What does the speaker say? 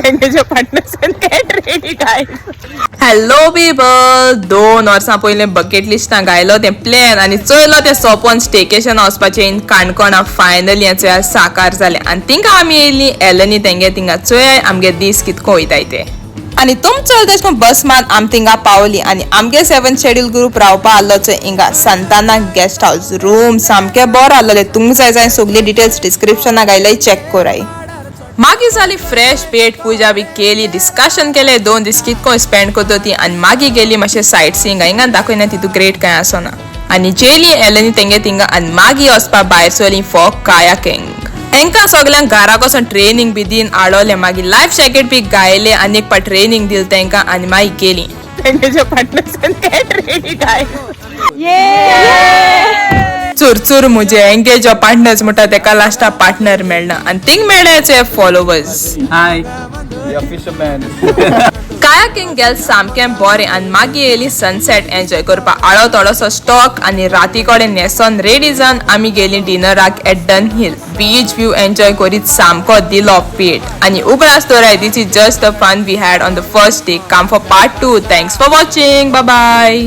तेंगेच्या पार्टनर्सान get ready guys. Hello people, 2 वर्सां पयले बकेट लिस्टां गायलो ते प्लॅन आनी चोयलो ते सोपोन स्टेकेशन वचपाचें इन काणकोणा. फायनली हें साकार जालें आनी तिंगा आमी येयली एलनी तेंगे तिंगा चोय आमगे दीस कितको वयताय ते. आनी तुम चल तेश बस मान आम तिंगा पावली आनी आमगे 7th शेड्यूल ग्रुप रावपा आसलो चोय हिंगा सांताना गेस्ट हाऊस. रूम सामके बोर आसलोले. तुमकां जाय जाय सगळी डिटेल्स डिस्क्रिप्शना गायलाय, चेक कोराय. मागीर जाली फ्रेश पेट पूजा बी केली, डिस्कशन केले 2 दीस कितको स्पेंड करतो ती आनी मागीर गेली मातशें सायट सींग. हिंगा दाखयना तितू ग्रेट कांय आसना आनी जेली एलनी तेंगे तिंगा आनी मागीर वचपा भायर सोली फॉर कायाकिंग. हेंकां सगळ्यांक घरा वचून ट्रेनिंग बी दिन आडवले. मागीर लायफ जॅकेट बी गायले आनी एक पाट ट्रेनिंग दिली तेंकां आनी मागीर गेली. तेंगेच्या पार्टनर्सान गेट रेडी गाइस. चुरचूर मुझे एंगेज पार्टनर्स म्हणटा तेका लास्टा पार्टनर मेळना आनी थिंग मेळ्ळेचे followers. Hi, the fisherman. Kayaking गेल सामकें बरें आनी मागीर येयली सनसेट एन्जॉय करपा. आळो थोडोसो स्टॉक आनी राती कडेन न्हेसोन रेडी जावन आमी गेली डिनराक एट डन हिल. बीच व्यू एन्जॉय करीत सामको दिलो पेट आनी उगडास तोराय. This is just the fun we had on the first day. Come for part 2. Thanks for watching. Bye bye.